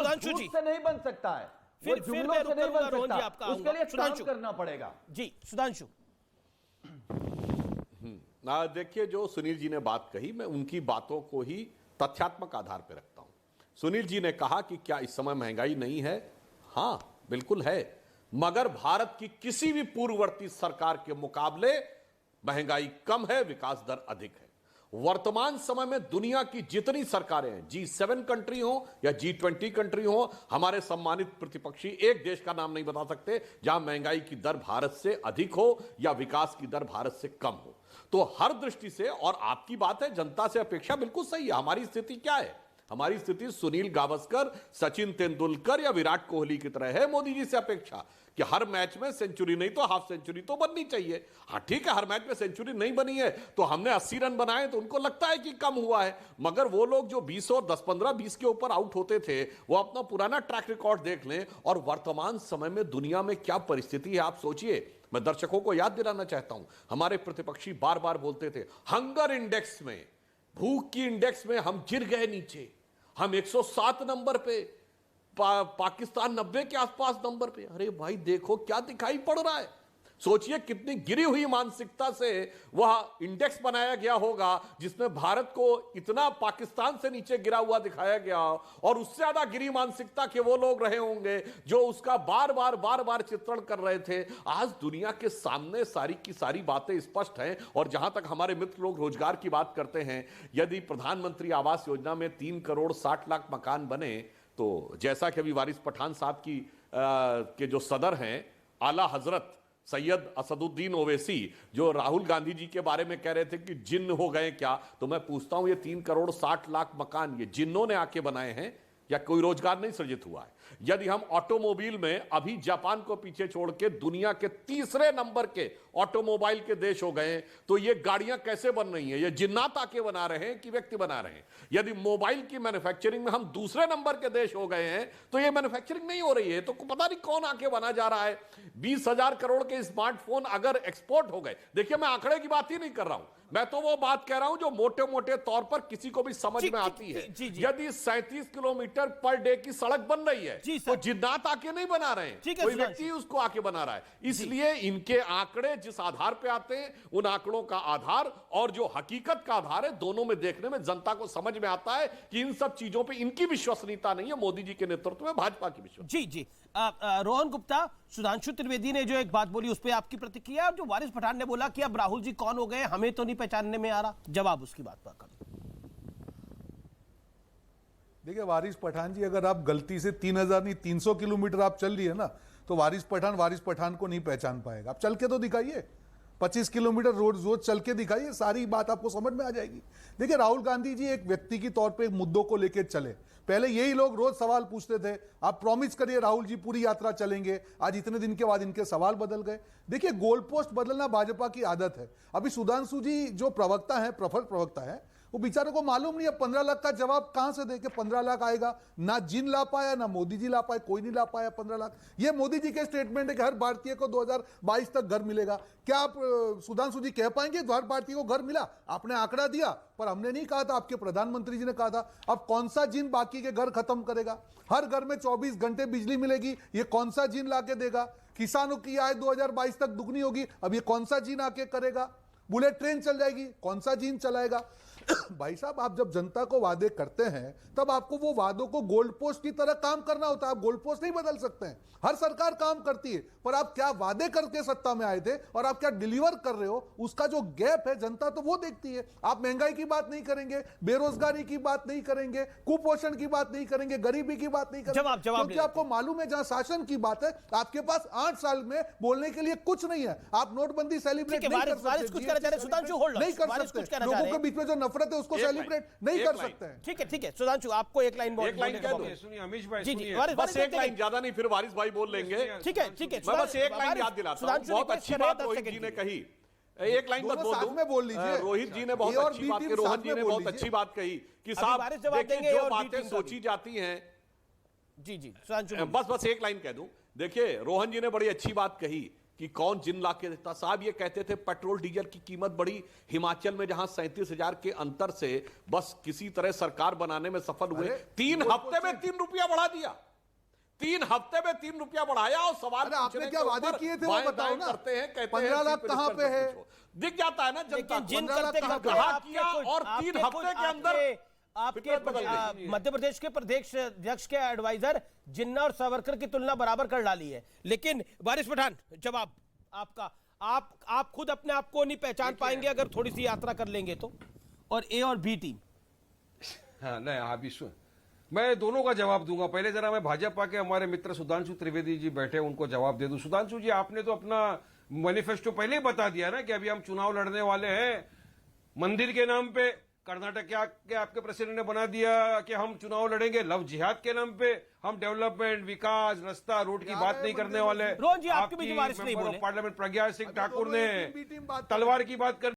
सुधांशु जी से नहीं बन सकता है, वो फिर जुमलों मैं से नहीं बन रोहन जी सकता, आपका उसके लिए काम सुधांशु करना पड़ेगा। जी सुधांशु। देखिए, जो सुनील जी ने बात कही, मैं उनकी बातों को ही तथ्यात्मक आधार पर रखता हूं। सुनील जी ने कहा कि क्या इस समय महंगाई नहीं है? हां, बिल्कुल है, मगर भारत की किसी भी पूर्ववर्ती सरकार के मुकाबले महंगाई कम है, विकास दर अधिक है। वर्तमान समय में दुनिया की जितनी सरकारें हैं, G7 कंट्री हो या G20 कंट्री हो, हमारे सम्मानित प्रतिपक्षी एक देश का नाम नहीं बता सकते जहां महंगाई की दर भारत से अधिक हो या विकास की दर भारत से कम हो। तो हर दृष्टि से, और आपकी बात है जनता से अपेक्षा बिल्कुल सही है। हमारी स्थिति क्या है? हमारी स्थिति सुनील गावस्कर, सचिन तेंदुलकर या विराट कोहली की तरह है मोदी जी से अपेक्षा कि हर मैच में सेंचुरी नहीं तो हाफ सेंचुरी तो बननी चाहिए। हाँ ठीक है, हर मैच में सेंचुरी नहीं बनी है तो हमने 80 रन बनाए तो उनको लगता है कि कम हुआ है, मगर वो लोग जो 20 और 10-15-20 के ऊपर आउट होते थे, वो अपना पुराना ट्रैक रिकॉर्ड देख लें। और वर्तमान समय में दुनिया में क्या परिस्थिति है आप सोचिए। मैं दर्शकों को याद दिलाना चाहता हूं, हमारे प्रतिपक्षी बार बार बोलते थे हंगर इंडेक्स में, भूख की इंडेक्स में हम गिर गए नीचे, हम 107 नंबर पे, पाकिस्तान 90 के आसपास नंबर पे। अरे भाई देखो क्या दिखाई पड़ रहा है। सोचिए कितनी गिरी हुई मानसिकता से वह इंडेक्स बनाया गया होगा जिसमें भारत को इतना पाकिस्तान से नीचे गिरा हुआ दिखाया गया, और उससे ज्यादा गिरी मानसिकता के वो लोग रहे होंगे जो उसका बार बार चित्रण कर रहे थे। आज दुनिया के सामने सारी की सारी बातें स्पष्ट हैं। और जहां तक हमारे मित्र लोग रोजगार की बात करते हैं, यदि प्रधानमंत्री आवास योजना में 3 करोड़ 60 लाख मकान बने, तो जैसा कि अभी वारिस पठान साहब की के जो सदर हैं आला हजरत सैयद असदुद्दीन ओवैसी, जो राहुल गांधी जी के बारे में कह रहे थे कि जिन्न हो गए क्या, तो मैं पूछता हूं ये 3 करोड़ 60 लाख मकान ये जिन्नों ने आके बनाए हैं या कोई रोजगार नहीं सृजित हुआ है? यदि हम ऑटोमोबाइल में अभी जापान को पीछे छोड़ के दुनिया के तीसरे नंबर के ऑटोमोबाइल के देश हो गए, तो ये गाड़ियां कैसे बन रही हैं? ये जिन्नात आके बना रहे हैं कि व्यक्ति बना रहे हैं? यदि मोबाइल की मैन्युफैक्चरिंग में हम दूसरे नंबर के देश हो गए हैं, तो ये मैन्युफैक्चरिंग नहीं हो रही है, तो पता नहीं कौन आके बना जा रहा है। 20,000 करोड़ के स्मार्टफोन अगर एक्सपोर्ट हो गए, देखिए मैं आंकड़े की बात ही नहीं कर रहा हूं, मैं तो वो बात कह रहा हूं जो मोटे मोटे तौर पर किसी को भी समझ में आती है। यदि 37 किलोमीटर पर डे की सड़क बन रही है तो जिन्नात आके नहीं बना रहे हैं, कोई व्यक्ति उसको आके बना रहा है। इसलिए इनके आंकड़े जिस आधार पे आते हैं, उन आंकड़ों का आधार और जो हकीकत का आधार है, दोनों में देखने में जनता को समझ में आता है कि इन सब चीजों पे इनकी विश्वसनीयता नहीं है, मोदी जी के नेतृत्व में भाजपा की विश्वसनीयता। जी जी रोहन गुप्ता, सुधांशु त्रिवेदी ने जो एक बात बोली उस पर आपकी प्रतिक्रिया, और जो वारिस पठान ने बोला कि अब राहुल जी कौन हो गए, हमें तो नहीं पहचानने में आ रहा, जवाब उसकी बात पर कर। देखिए वारिस पठान जी, अगर आप गलती से 3000 नहीं 300 किलोमीटर आप चल लिए ना, तो वारिस पठान को नहीं पहचान पाएगा। आप चल के तो दिखाइए, 25 किलोमीटर रोज चल के दिखाइए, सारी बात आपको समझ में आ जाएगी। देखिए राहुल गांधी जी एक व्यक्ति की तौर पे एक मुद्दों को लेकर चले। पहले यही लोग रोज सवाल पूछते थे, आप प्रॉमिस करिए राहुल जी पूरी यात्रा चलेंगे, आज इतने दिन के बाद इनके सवाल बदल गए। देखिए गोल पोस्ट बदलना भाजपा की आदत है। अभी सुधांशु जी जो प्रवक्ता है, प्रफल प्रवक्ता है, वो बेचारे को मालूम नहीं है 15 लाख का जवाब कहां से देके 15 लाख आएगा। ना जिन ला पाया, ना मोदी जी ला पाए, कोई नहीं ला पाया 15 लाख। ये मोदी जी के स्टेटमेंट है कि हर भारतीय को 2022 तक घर मिलेगा। क्या आप सुधांशु जी कह पाएंगे हर भारतीय को घर मिला? आपने आंकड़ा दिया, पर हमने नहीं कहा था, आपके प्रधानमंत्री जी ने कहा था। अब कौन सा जिन बाकी के घर खत्म करेगा? हर घर में 24 घंटे बिजली मिलेगी, ये कौन सा जिन लाके देगा? किसानों की आय 2022 तक दुगनी होगी, अब ये कौन सा जिन आके करेगा? बुलेट ट्रेन चल जाएगी, कौन सा जिन चलाएगा? भाई साहब, आप जब जनता को वादे करते हैं तब आपको वो वादों को गोल्ड पोस्ट की तरह काम करना होता है। आप गोल्ड पोस्ट नहीं बदल सकते हैं, हर सरकार काम करती है, पर आप क्या वादे करके सत्ता में आए थे और आप क्या डिलीवर कर रहे हो, उसका जो गैप है जनता तो वो देखती है। आप महंगाई की बात नहीं करेंगे, बेरोजगारी की बात नहीं करेंगे, कुपोषण की बात नहीं करेंगे, गरीबी की बात नहीं करेंगे, क्योंकि आपको मालूम है जहां शासन की बात है आपके पास 8 साल में बोलने के लिए कुछ नहीं है। आप नोटबंदी सेलिब्रेट नहीं कर सकते, लोगों के बीच में जो नफरत है उसको सेलिब्रेट नहीं कर सकते हैं। ठीक है सुधांशु, आपको एक लाइन सुनिए अमीश भाई, बस एक लाइन, ज्यादा नहीं, फिर वारिस भाई बोल लेंगे। ठीक है मैं बस एक लाइन याद दिलाता हूं, बहुत अच्छी बात रोहित जी ने कही, एक लाइन बस बोल लीजिए। रोहित जी ने बहुत अच्छी बात की, रोहन जी ने बहुत अच्छी बात कही कि साहब देखिए जो बातें सोची जाती हैं। जी सुधांशु, बस एक लाइन कह दूं, देखिए रोहन जी ने बड़ी अच्छी बात कही कि कौन जिन ला के देता। साहब ये कहते थे पेट्रोल डीजल की कीमत बढ़ी, हिमाचल में जहां 37,000 के अंतर से बस किसी तरह सरकार बनाने में सफल हुए। 3 हफ्ते में 3 रुपया बढ़ा दिया, 3 हफ्ते में 3 रुपया बढ़ाया। और सवाल आपने क्या वादे किए थे वो बताओ ना। करते हैं, कहते 15 लाख कहां पे है, दिख जाता है ना जनता। जिन करते कहा किया और 3 हफ्ते के अंदर आपके मध्य प्रदेश के प्रदेश अध्यक्ष के एडवाइजर जिन्ना और सावरकर की तुलना बराबर कर डाली है। लेकिन वारिस पठान, जवाब आपका। आप खुद अपने आप को नहीं पहचान पाएंगे अगर थोड़ी सी यात्रा कर लेंगे तो, और ए और बी टीम। हाँ नहीं, आप भी मैं दोनों का जवाब दूंगा। पहले जरा मैं भाजपा के हमारे मित्र सुधांशु त्रिवेदी जी बैठे, उनको जवाब दे दूं। सुधांशु जी, आपने तो अपना मैनिफेस्टो पहले ही बता दिया ना कि अभी हम चुनाव लड़ने वाले हैं मंदिर के नाम पे। कर्नाटक के आपके प्रेसिडेंट ने बना दिया कि हम चुनाव लड़ेंगे लव जिहाद के नाम पे। हम डेवलपमेंट, विकास, रास्ता, रोड की बात नहीं करने वाले। रोहन जी, आपके भी जो वारिस नहीं बोले। पार्लियामेंट प्रज्ञा सिंह ठाकुर ने तलवार की बात कर